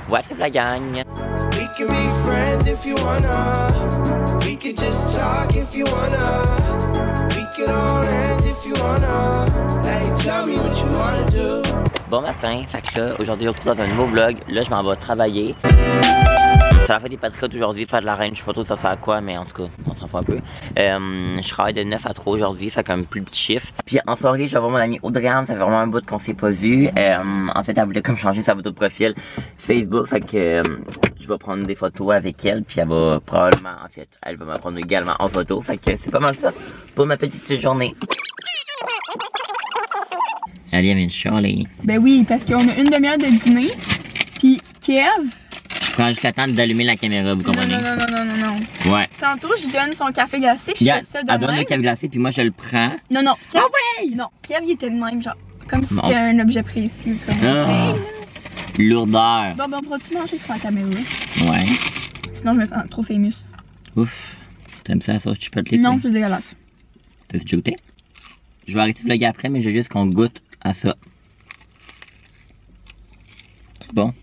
What's up la gang? We can be friends if you wanna. We could just talk if you wanna. We could all hands if you wanna. Hey, tell me what you wanna do. Bon matin, fait que là, aujourd'hui on se retrouve dans un nouveau vlog. Là je m'en vais travailler. C'est la fête des patriotes aujourd'hui, faire de la reine, je sais pas trop ça sert à quoi, mais en tout cas, on s'en fout un peu. Je travaille de 9 à 3 aujourd'hui, fait qu'un plus petit chiffre. Puis en soirée, je vais voir mon amie Audrey-Anne, ça fait vraiment un bout qu'on s'est pas vu. En fait, elle voulait comme changer sa photo de profil Facebook, fait que je vais prendre des photos avec elle, puis elle va probablement, en fait, elle va me prendre également en photo, fait que c'est pas mal ça pour ma petite journée. Allez, elle vient de chialer. Ben oui, parce qu'on a une demi-heure de dîner, puis Kev... Quand jusqu'à temps d'allumer la caméra, vous comprenez? Non. Ouais. Tantôt, je donne son café glacé, je fais ça de elle donne même. le café glacé, puis moi je le prends. Non, Kev, Ah ouais! non, Kev, il était de même, genre, comme si c'était un objet précieux. Comme Lourdeur. Bon, ben, on pourra-tu manger sur la caméra? Ouais. Sinon, je me sens trop famous. Ouf. T'aimes ça, la sauce chipotle? Non, c'est dégueulasse. T'as-tu déjà goûté? Je vais arrêter de vlogger après, mais je veux juste qu'on goûte à ça. C'est bon.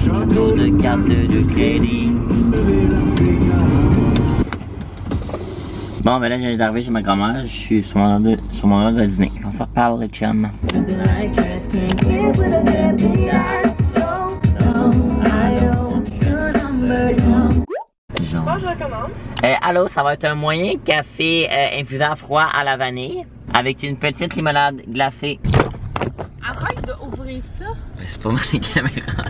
Château de carte de crédit. Bon, ben là, je viens d'arriver chez ma grand-mère. Je suis sur mon heure de dîner. On s'en reparle, les chums. Bonjour, comment? Allô, ça va être un moyen café infusé à froid à la vanille avec une petite limonade glacée. Arrête d'ouvrir ça. C'est pas mal les caméras.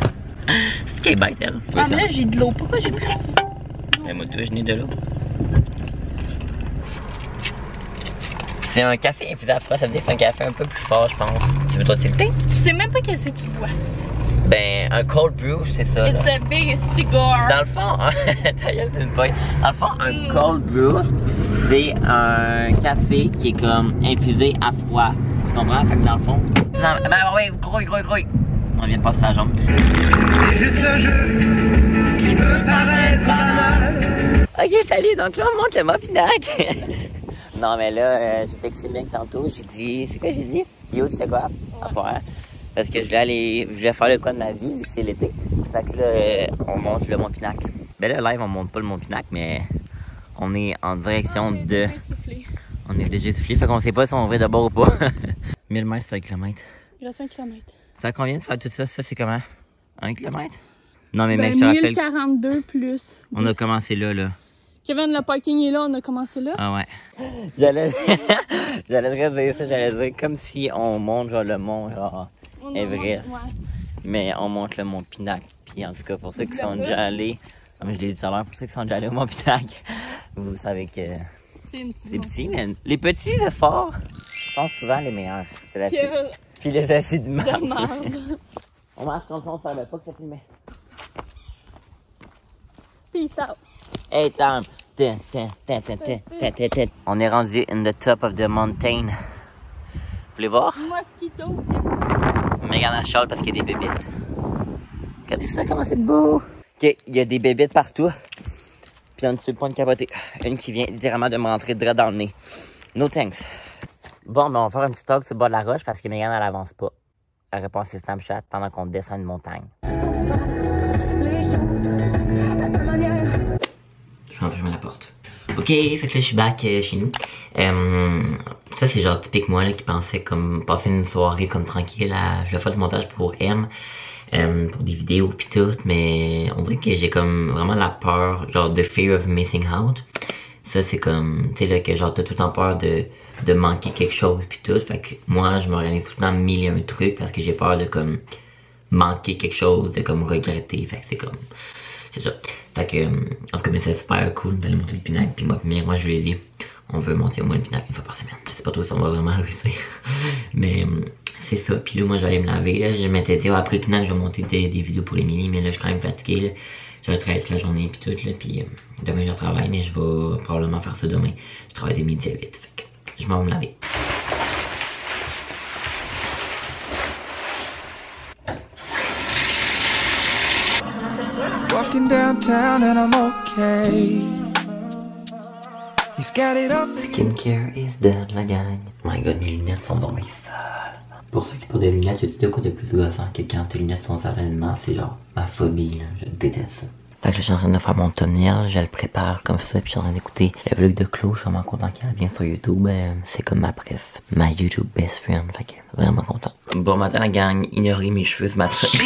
C'est qu'elle est bête, elle. Ah, mais là, j'ai de l'eau. Pourquoi j'ai pris ça? Moi, tout, je n'ai de l'eau. C'est un café infusé à froid, ça veut dire que c'est un café un peu plus fort, je pense. Tu veux toi goûter? Tu sais même pas qu'est-ce que tu bois. Ben, un cold brew, c'est ça. It's a big cigar. Dans le fond, ta gueule, c'est une paille. Dans le fond, un cold brew, c'est un café qui est comme infusé à froid. Tu comprends? Fait que dans le fond. Ben oui, gros. On vient de passer sa jambe. C'est juste le jeu qui peut paraître banal. Ok, salut, donc là, on monte le Mopinac. Non, mais là, j'ai texté le mec tantôt, j'ai dit. C'est quoi j'ai dit? Yo, tu fais quoi? À soir. Parce que je voulais faire le coin de ma vie, vu que c'est l'été. Fait que là, on monte le Mont-Pinac. Ben là, live, on monte pas le Mont-Pinac, mais on est en direction de... On est déjà soufflé, fait qu'on sait pas si on va d'abord ou pas. 1000 mètres, c'est 1 km. Il reste 1 km. Ça combien de faire tout ça? Ça, c'est comment? 1 km? Non, mais Ben, mec, je te rappelle... 1042 plus. On a commencé là. Kevin, le parking est là, on a commencé là. Ah ouais. J'allais dire ça, j'allais dire comme si on monte genre le mont, genre... Everest. Ouais. Mais on monte le Mont Pinac. Puis en tout cas, pour ceux qui sont déjà allés, comme je l'ai dit tout à l'heure, pour ceux qui sont déjà allés au Mont Pinac, vous savez que c'est petit, mais les petits efforts sont souvent les meilleurs. C'est la puis les acides de merde. On marche comme ça, on savait pas que ça filmait. Peace out. Hey Tom. On est rendu in the top of the mountain. Vous voulez voir? Mosquito. Megan a chiale parce qu'il y a des bébites. Regardez ça, comment c'est beau! Ok, il y a des bébites partout. Puis on ne peut pas de capoter. Une qui vient littéralement de me rentrer droit dans le nez. No thanks. Bon, ben on va faire un petit talk sur le bas de la roche parce que Megan, elle avance pas. Elle répond à ses Snapchat pendant qu'on descend une montagne. Je vais fermer la porte. Ok, fait que là je suis back chez nous. Ça c'est genre typique moi là qui pensais comme passer une soirée comme tranquille je vais faire du montage pour M, pour des vidéos pis tout, mais on dirait que j'ai comme vraiment la peur, genre de fear of missing out. Ça c'est comme, tu sais là que genre t'as tout le temps peur de manquer quelque chose pis tout, fait que moi je m'organise tout le temps 1000 et un trucs parce que j'ai peur de comme manquer quelque chose, de comme regretter, fait que c'est comme... C'est ça. Fait que, en tout cas, c'est super cool d'aller monter le Pinac. Puis moi, je lui ai dit, on veut monter au moins le Pinac une fois par semaine. Je sais pas trop si on va vraiment réussir. Mais, c'est ça. Puis là, moi, je vais aller me laver. Là. Je m'étais dit, après le Pinac, je vais monter des vidéos pour les mini. Mais là, je suis quand même fatigué. Là. Je vais travailler toute la journée. Puis tout. Là. Puis, demain, je travaille. Mais je vais probablement faire ça demain. Je travaille de midi à 8. Fait que, je m'en vais me laver. Walking downtown and I'm okay. He's got it off. Skincare is done, la gang. Oh my god, mes lunettes sont donc sales. Pour ceux qui portent des lunettes, tu dis de quoi de plus gossant que quand tes lunettes sont sales honnêtement, c'est genre ma phobie, là. Je déteste ça. Fait que là, je suis en train de faire mon thumbnail, je le prépare comme ça, puis je suis en train d'écouter le vlog de Chloé, je suis vraiment content qu'elle vient sur YouTube, c'est comme ma bref, ma YouTube best friend, fait que vraiment content. Bon matin la gang, ignorez mes cheveux ce matin. Fait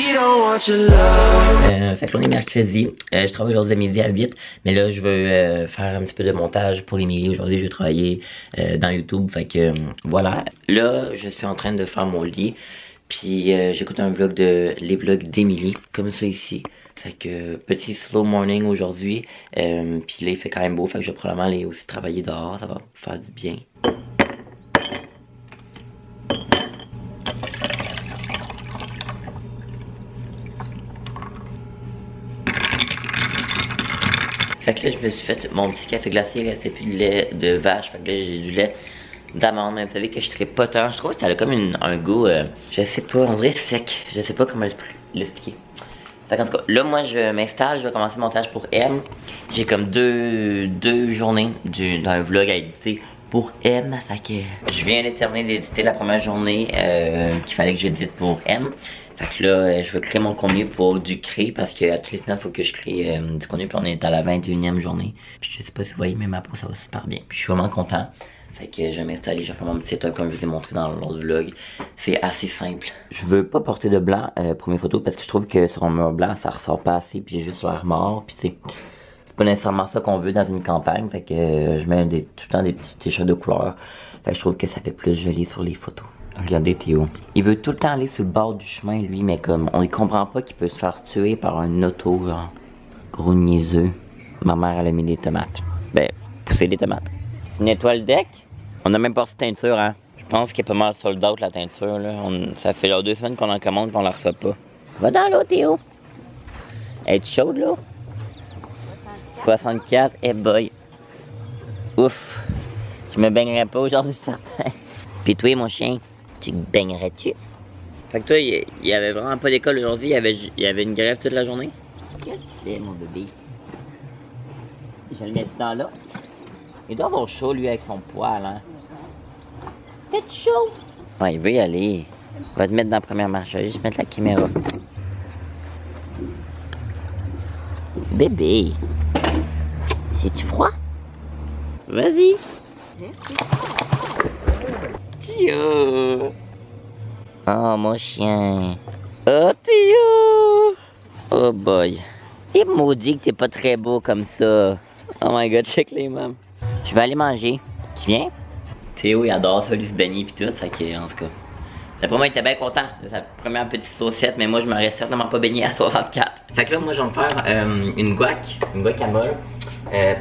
que là on est mercredi, je travaille aujourd'hui à midi à 8, mais là je veux faire un petit peu de montage pour Émilie, aujourd'hui je vais travailler dans YouTube, fait que voilà. Là je suis en train de faire mon lit, puis j'écoute un vlog les vlogs d'Émilie, comme ça ici. Fait que petit slow morning aujourd'hui, puis là il fait quand même beau, fait que je vais probablement aller aussi travailler dehors, ça va me faire du bien. Fait que là je me suis fait mon petit café glacé, il restait plus de lait de vache, fait que là j'ai du lait d'amande, vous savez que je serais pas tant, je trouve que ça a comme un goût, je sais pas, on dirait sec, je sais pas comment l'expliquer. Fait qu'en tout cas, là moi je m'installe, je vais commencer le montage pour M. J'ai comme deux journées d'un vlog à éditer pour M. Fait que je viens de terminer d'éditer la première journée qu'il fallait que j'édite pour M. Fait que là je vais créer mon contenu pour du cré parce que à toutes les semaines il faut que je crée du contenu, puis on est à la 21e journée. Puis je sais pas si vous voyez mais ma peau ça va super bien. Puis je suis vraiment content. Fait que je vais m'installer, je vais faire mon petit setup comme je vous ai montré dans l'autre vlog. C'est assez simple. Je veux pas porter de blanc pour mes photos parce que je trouve que sur un mur blanc ça ressort pas assez, puis j'ai juste l'air mort, puis tu sais, c'est pas nécessairement ça qu'on veut dans une campagne. Fait que je mets tout le temps des petits t-shirts de couleur. Fait que je trouve que ça fait plus joli sur les photos. Regardez Théo. Il veut tout le temps aller sur le bord du chemin lui, mais comme on ne comprend pas qu'il peut se faire tuer par un auto genre gros niaiseux. Ma mère elle a mis des tomates. Ben, pousser des tomates. Tu nettoies le deck? On a même pas reçu de teinture, hein. Je pense qu'il est pas mal sold out la teinture, là. Ça fait genre 2 semaines qu'on en commande et on la reçoit pas. Va dans l'eau, Théo. Es-tu chaude, là? 64, eh boy. Ouf. Je me baignerais pas aujourd'hui, certain. Puis toi, mon chien, tu te baignerais-tu? Fait que toi, il y avait vraiment pas d'école aujourd'hui, il y avait une grève toute la journée? Qu'est-ce que tu fais, mon bébé? Je le mets dans là. Il doit avoir chaud, lui, avec son poil, hein. Fais-tu chaud? Ouais, il veut y aller. On va te mettre dans la première marche. Je vais juste mettre la caméra. Bébé. C'est-tu froid? Vas-y. Théo. Oh, mon chien. Oh, Théo. Oh, boy. Et maudit que t'es pas très beau comme ça. Oh my god, check les mômes. Je vais aller manger. Tu viens? Théo, il adore ça, lui, se baigner pis tout. Fait que, en tout cas, d'après moi, il était bien content de sa première petite saucette, mais moi, je m'aurais certainement pas baigné à 64. Fait que là, moi, je vais me faire une guacamole.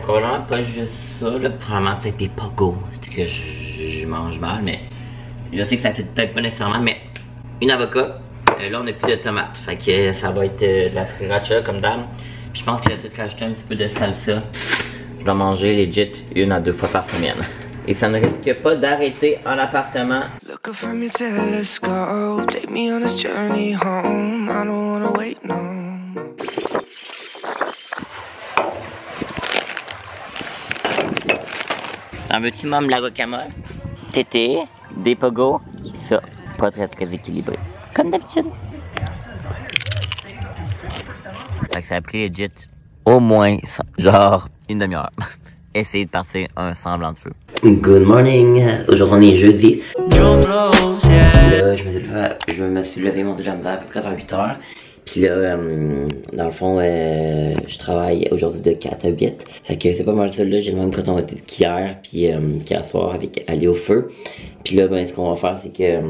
Probablement pas juste ça, là. Probablement peut-être des pogos. C'est que je mange mal, mais je sais que ça fait peut-être pas nécessairement, mais une avocat. Là, on a plus de tomates. Fait que ça va être de la sriracha comme d'hab. Puis je pense que j'ai peut-être rajouté un petit peu de salsa. Je dois manger legit 1 à 2 fois par semaine. Et ça ne risque pas d'arrêter en appartement. Look up from your telescope, take me on this journey home. I don't wanna wait no. Un petit môme de la guacamole. Tété, des pogos, pis ça, pas très équilibré. Comme d'habitude. Fait que ça a pris legit au moins genre une demi-heure. Essayer de passer un semblant de feu. Good morning. Aujourd'hui on est jeudi. Là, je me suis levé mon déjà à peu près vers 8h. Puis là, dans le fond, je travaille aujourd'hui de 4 à 8. Fait que c'est pas mal ça là. J'ai le même coton qu'hier, puis qu'hier soir avec aller au feu. Puis là, ben, ce qu'on va faire, c'est que...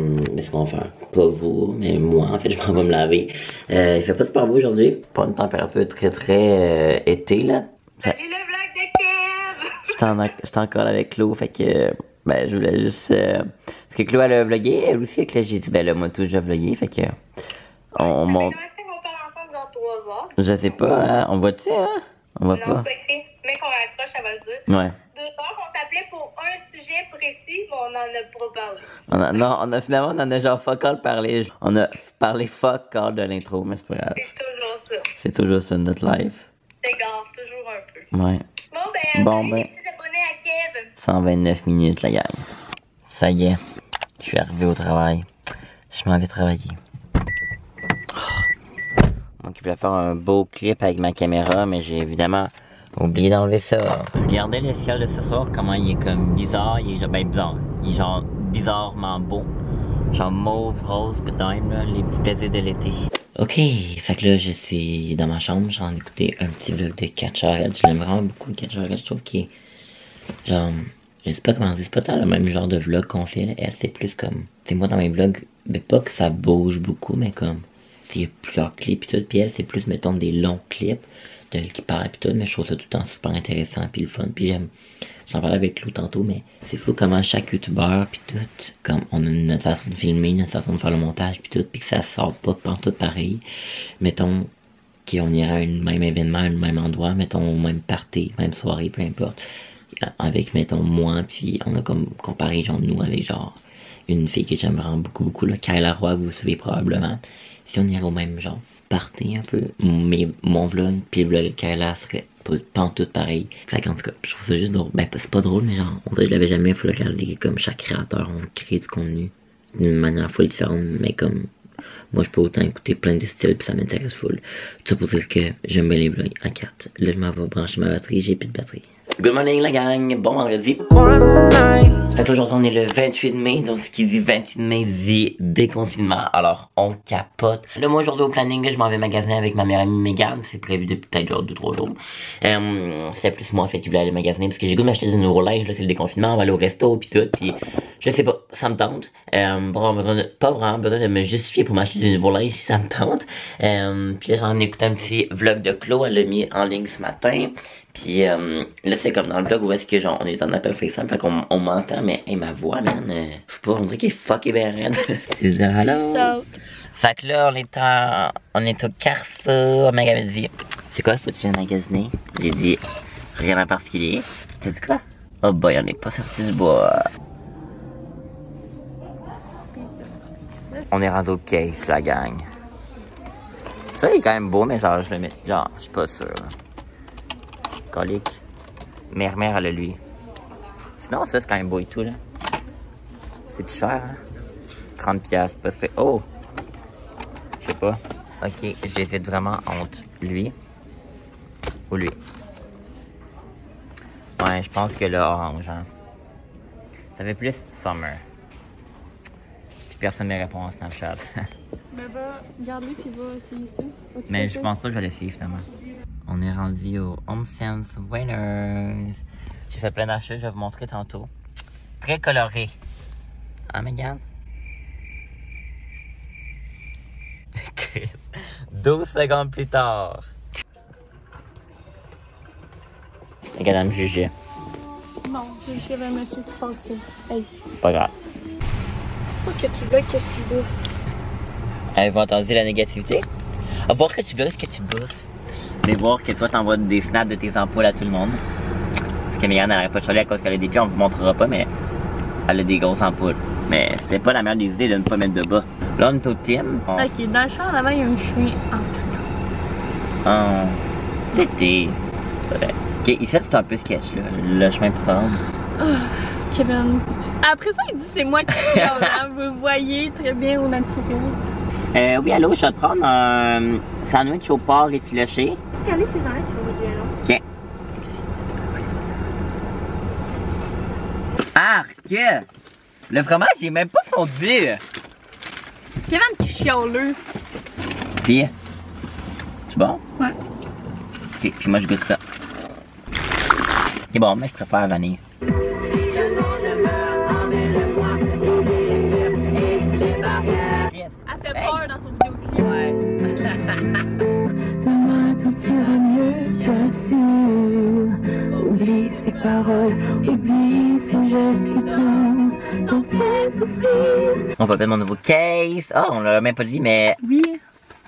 ce qu'on va faire, pas vous, mais moi, en fait, je m'en vais me laver. Il fait pas super beau aujourd'hui. Pas une température très été, là. Salut le vlog de Kev! J'étais encore avec Chloé, fait que... ben, je voulais juste... parce que Chloé, elle a vlogué, elle aussi, avec là, j'ai dit, ben là, moi, tout, j'ai vlogué, fait que... on monte... Je sais pas, hein? On va-tu, hein? On va non, pas. Non, c'est écrit. Mais qu'on raccroche, ça va le dire. Ouais. 2 heures, on s'appelait pour un sujet précis, mais on en a pas parlé. Non, finalement, on en a genre fuck all parlé. On a parlé fuck all de l'intro, mais c'est pas grave. C'est toujours ça. C'est toujours ça, notre live. T'égares toujours un peu. Ouais. Bon, ben, salut les petits abonnés à Kev. 129 minutes, la gang. Ça y est, je suis arrivé au travail. Je m'en vais travailler. Moi qui voulais faire un beau clip avec ma caméra, mais j'ai évidemment oublié d'enlever ça. Regardez le ciel de ce soir, comment il est comme bizarre. Il est genre, ben bizarre. Il est genre bizarrement beau. Genre mauve, rose, good time, là, les petits plaisirs de l'été. Ok, fait que là, je suis dans ma chambre, j'ai envie d'écouter un petit vlog de Catcher. Je l'aime vraiment beaucoup, Catcher. Je trouve qu'il est, genre, je sais pas comment dire, c'est pas tant le même genre de vlog qu'on fait, là. Elle, c'est plus comme, c'est moi dans mes vlogs, mais pas que ça bouge beaucoup, mais comme, il y a plusieurs clips et tout, puis elle, c'est plus, mettons, des longs clips d'elle qui parle et tout, mais je trouve ça tout le temps super intéressant, puis le fun, puis j'aime, j'en parlais avec Lou tantôt, mais c'est fou comment chaque youtubeur, puis tout, comme on a notre façon de filmer, notre façon de faire le montage, puis tout, puis que ça sort pas pantoute pareil. Mettons qu'on irait à un même événement, à un même endroit, mettons au même party, même soirée, peu importe, avec, mettons, moi, puis on a comme comparé, genre, nous, avec, genre, une fille que j'aime vraiment beaucoup, beaucoup, là, Kayla Roy, que vous suivez probablement. Si on irait au même, genre, party un peu, mais mon vlog, puis le vlog de Kayla serait pas tout pareil. Fait qu'en tout cas, je trouve ça juste drôle. Ben, c'est pas drôle, mais genre, on dirait que je l'avais jamais full regardé, comme chaque créateur, on crée du contenu d'une manière full différente, mais comme, moi, je peux autant écouter plein de styles, puis ça m'intéresse full. Tout ça pour dire que j'aime bien les vlogs à 4. Là, je m'en vais brancher ma batterie, j'ai plus de batterie. Good morning la gang, bon vendredi. Fait que aujourd'hui on est le 28 mai, donc ce qui dit 28 mai dit déconfinement, alors on capote. Là moi aujourd'hui au planning, je m'en vais magasiner avec ma meilleure amie Megan, c'est prévu depuis peut-être genre 2-3 jours. C'était plus moi en fait qui voulais aller magasiner parce que j'ai goût de m'acheter de nouveaux linge, là c'est le déconfinement, on va aller au resto pis tout, pis je sais pas, ça me tente. Pas vraiment besoin de me justifier pour m'acheter de nouveaux linge si ça me tente. Puis là j'en ai écouté un petit vlog de Chloé, elle l'a mis en ligne ce matin. Puis là c'est comme dans le vlog où est-ce que genre on est en appel FaceTime, fait qu'on m'entend, mais hey, ma voix man, je sais pas, on dirait qu'elle est fucké ben raide. Tu veux dire allô? Fait que là on est au Carrefour, mec avait dit, c'est quoi, faut que tu viennes magasiner? J'ai dit, rien à particulier. Tu sais quoi? Oh boy, on est pas sorti du bois. On est rendu au case la gang. Ça il est quand même beau, mais genre je le mets, genre je suis pas sûr. Colique. Mère, elle a lui. Sinon, ça, c'est quand même beau et tout, là. C'est plus cher, hein? 30$, parce que... Oh! Je sais pas. Ok, j'hésite vraiment entre lui ou lui. Ouais, je pense que le orange, hein. Ça fait plus summer. Puis personne ne me répond en Snapchat. Ben va, garde-le puis va essayer ça. Mais je pense pas que je vais l'essayer, finalement. On est rendu au HomeSense Winners. J'ai fait plein d'achats, je vais vous montrer tantôt. Très coloré. Hein, Megan? Chris. 12 secondes plus tard. Regarde, elle me jugeait. Non, j'ai juste qu'il y avait un monsieur qui passait. Hey. Pas grave. Pas que tu veux, qu'est-ce que tu bouffes? Avez-vous entendu la négativité? À voir que tu veux, ce que tu bouffes. Mais voir que toi t'envoies des snaps de tes ampoules à tout le monde. Parce que Mégane elle n'arrête pas de chialer à cause qu'elle a des pieds, on vous montrera pas, mais elle a des grosses ampoules. Mais c'est pas la meilleure des idées de ne pas mettre de bas. Là on est au team. Ok, dans le champ en avant il y a un chien en tout. Oh. Tété. Ok, ici c'est un peu sketch là, le chemin pour se rendre. Oh, Kevin. Après ça il dit c'est moi qui suis là, vous le voyez très bien au naturel. Oui allô, je vais te prendre un sandwich au porc effiloché. Regardez ces gens-là qui font des violons. Ok. Arc! Le fromage il est même pas fondu! Kevin qui chialeux. Puis, c'est bon? Ouais. Ok, puis moi je goûte ça. C'est bon, mais je préfère la vanille. Elle fait peur dans son vidéoclip. Ouais. Demain tout ira mieux, j'assure. Oublie ces paroles, oublie ces gestes qui t'en fait souffrir. On va mettre mon nouveau case. Ah, on l'a même pas dit, mais Oui.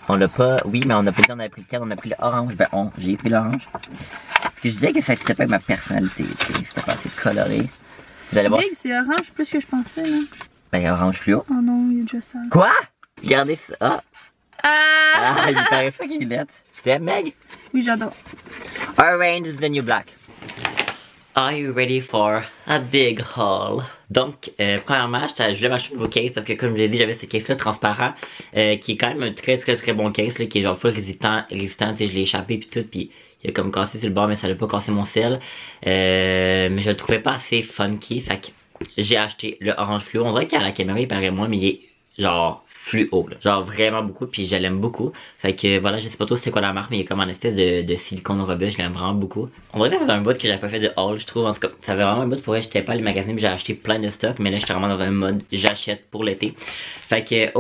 on l'a pas. Oui, mais on a pas dit on avait pris lequel, on a pris l'orange. Ben, j'ai pris l'orange. Parce que je disais que ça fitait pas avec ma personnalité, tu sais, c'était pas assez coloré. Vous allez voir. Big, c'est orange plus que je pensais là. Ben, orange fluo. Oh non, il est déjà sale. Quoi? Regardez ça. Ah, Ah! il paraît fucking lettre. T'aimes, Meg? Oui, j'adore. Orange is the new black. Are you ready for a big haul? Donc, premièrement, je voulais m'acheter un nouveau case parce que comme je l'ai dit, j'avais ce case-là transparent qui est quand même un très bon case là, qui est genre full résistant, tu sais, je l'ai échappé puis tout, puis il a comme cassé sur le bord mais ça n'a pas cassé mon sel. Mais je le trouvais pas assez funky, fait que j'ai acheté le orange fluo. On dirait qu'à la caméra il paraît moins, mais il est genre fluo là. Genre vraiment beaucoup, puis je l'aime beaucoup. Fait que voilà, je sais pas trop c'est quoi la marque, mais il est comme en espèce de silicone robuste, je l'aime vraiment beaucoup. On dirait que ça faisait un bout que j'avais pas fait de haul, je trouve. En tout cas, ça fait vraiment un bout pour vrai, j'étais pas allé magasiner, puis j'ai acheté plein de stocks, mais là j'étais vraiment dans un mode j'achète pour l'été. Fait que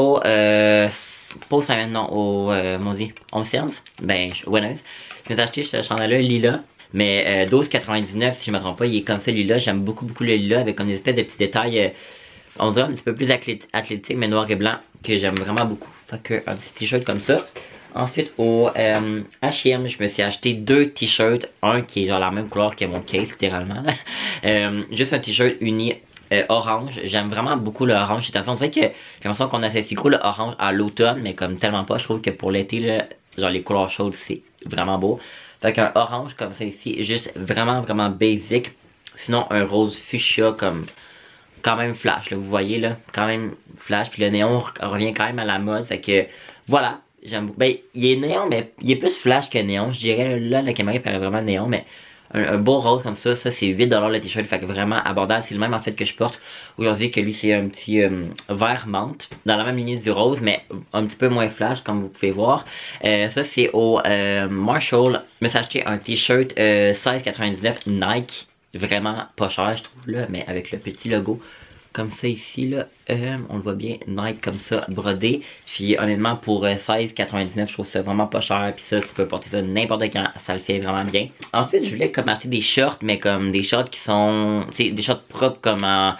pas au Simon, non, au Home Sense, ben Winners. Je me suis acheté ce chandail-là lilas. Mais 12,99 si je me trompe pas, il est comme celui-là. J'aime beaucoup le lilas avec comme des espèces de petits détails. On dirait un petit peu plus athlétique, mais noir et blanc, que j'aime vraiment beaucoup. Fait que un petit t-shirt comme ça. Ensuite au H&M, je me suis acheté deux t-shirts. Un qui est genre la même couleur que mon case, littéralement. Juste un t-shirt uni orange. J'aime vraiment beaucoup le orange. C'est on dirait que j'ai l'impression qu'on associe beaucoup le orange à l'automne, mais comme tellement pas. Je trouve que pour l'été, là, genre les couleurs chaudes, c'est vraiment beau. Fait qu'un orange comme ça ici, juste vraiment basic. Sinon un rose fuchsia comme quand même flash, là, vous voyez là, quand même flash. Puis le néon revient quand même à la mode. Fait que voilà, j'aime beaucoup. Ben il est néon, mais il est plus flash que néon. Je dirais là, la caméra paraît vraiment néon, mais un beau rose comme ça c'est 8$ le t-shirt, fait que vraiment abordable. C'est le même en fait que je porte aujourd'hui, que lui c'est un petit vert menthe, dans la même lignée du rose, mais un petit peu moins flash comme vous pouvez voir. Ça c'est au Marshall. Je me suis acheté un t-shirt 16,99 Nike, vraiment pas cher je trouve là, mais avec le petit logo comme ça ici là, on le voit bien, Nike comme ça, brodé. Puis honnêtement pour 16,99 je trouve ça vraiment pas cher. Puis ça tu peux porter ça n'importe quand, ça le fait vraiment bien. Ensuite je voulais comme acheter des shorts, mais comme des shorts qui sont, tu sais, des shorts propres comme en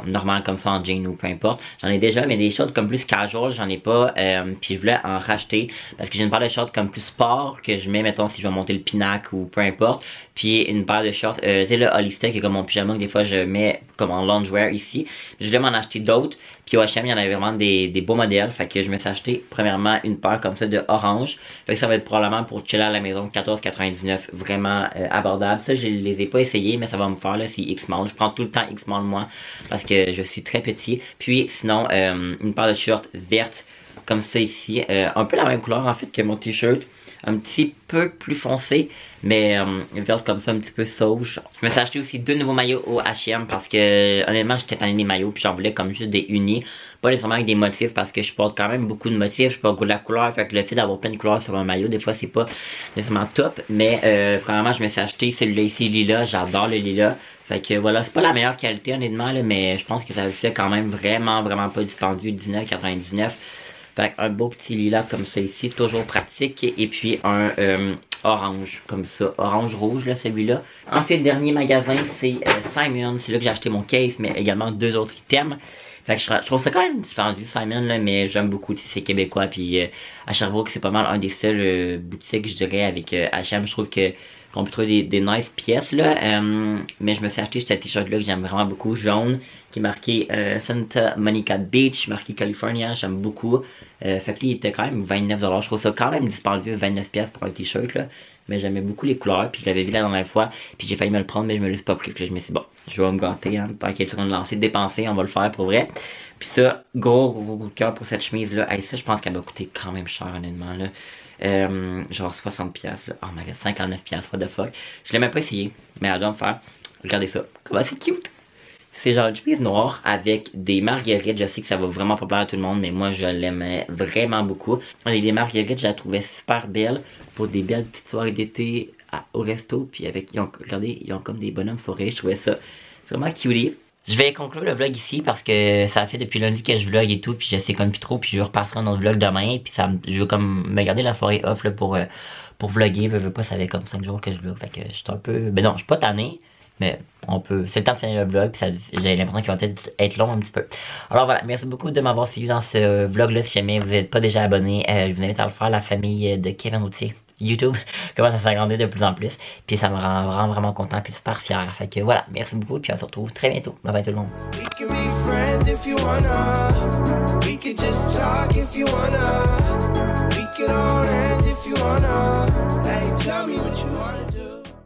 normal comme ça, en jean ou peu importe. J'en ai déjà, mais des shorts comme plus casual j'en ai pas. Puis je voulais en racheter parce que j'ai une paire de shorts comme plus sport que je mets, mettons si je vais monter le pinacle ou peu importe. Puis une paire de shorts, tu sais le Hollister qui est comme mon pyjama que des fois je mets comme en loungewear ici. Je voulais m'en acheter d'autres. Puis au H&M il y en avait vraiment des beaux modèles. Fait que je me suis acheté premièrement une paire comme ça de orange. Fait que ça va être probablement pour chiller à la maison, 14,99, vraiment abordable. Ça je les ai pas essayés, mais ça va me faire là, c'est X-Small. Je prends tout le temps X-Small moi parce que je suis très petit. Puis sinon une paire de shorts vertes comme ça ici, un peu la même couleur en fait que mon t-shirt, un petit peu plus foncé, mais verte comme ça, un petit peu sauge. Je me suis acheté aussi deux nouveaux maillots au H&M parce que honnêtement j'étais tanné des maillots, puis j'en voulais comme juste des unis, pas nécessairement avec des motifs parce que je porte quand même beaucoup de motifs, je porte beaucoup de la couleur, fait que le fait d'avoir plein de couleurs sur un maillot des fois c'est pas nécessairement top. Mais premièrement je me suis acheté celui-là ici lilas, j'adore le lilas. Fait que voilà, c'est pas la meilleure qualité honnêtement là, mais je pense que ça fait quand même vraiment pas dispendieux, 19,99. Fait un beau petit lilas comme ça ici, toujours pratique. Et puis un orange comme ça, orange rouge là celui-là. Ensuite dernier magasin c'est Simon, c'est là que j'ai acheté mon case, mais également deux autres items. Fait que je trouve ça quand même dispendieux Simon là, mais j'aime beaucoup, c'est québécois. Puis à Sherbrooke c'est pas mal un des seuls boutiques je dirais avec H&M. Je trouve que qu'on peut trouver des nice pièces là. Mais je me suis acheté ce t-shirt là que j'aime vraiment beaucoup, jaune, qui est marqué Santa Monica Beach, marqué California, j'aime beaucoup. Fait que lui il était quand même 29$, je trouve ça quand même dispendieux, 29$ pour un t-shirt là. Mais j'aimais beaucoup les couleurs, puis je l'avais vu la dernière fois, puis j'ai failli me le prendre, mais je me l'ai pas pris. Puis là, je me suis dit, bon, je vais me gâter, hein, tant qu'il est en train de lancer, de dépenser, on va le faire pour vrai. Puis ça, gros coup de cœur pour cette chemise là. Hey, ça, je pense qu'elle m'a coûté quand même cher, honnêtement là. Genre 60$, là. Oh my god, 59$, what the fuck. Je l'ai même pas essayé, mais elle doit me faire. Regardez ça, comment c'est cute. C'est genre une chemise noire avec des marguerites. Je sais que ça va vraiment pas plaire à tout le monde, mais moi je l'aimais vraiment beaucoup. Les marguerites, je la trouvais super belle pour des belles petites soirées d'été au resto. Puis avec, regardez, ils ont comme des bonhommes sourires. Je trouvais ça vraiment cutie. Je vais conclure le vlog ici parce que ça fait depuis lundi que je vlog et tout. Puis je sais comme plus trop. Puis je vais repartir un autre vlog demain. Puis je veux comme me garder la soirée off là, pour vlogger. Je veux pas, ça fait comme 5 jours que je vlog. Fait que je suis un peu. Ben non, je suis pas tanné. Mais on peut, c'est le temps de finir le vlog, puis j'ai l'impression qu'il va peut-être être long un petit peu. Alors voilà, merci beaucoup de m'avoir suivi dans ce vlog là. Si jamais vous n'êtes pas déjà abonné, je vous invite à le faire. La famille de Kevin Routier, YouTube, commence à s'agrandir de plus en plus. Puis ça me rend vraiment content, puis super fier. Fait que voilà, merci beaucoup, puis on se retrouve très bientôt. Bye bye tout le monde. We can be friends if you wanna. We could just talk if you wanna. We could hold hands if you wanna. Hey, tell me what you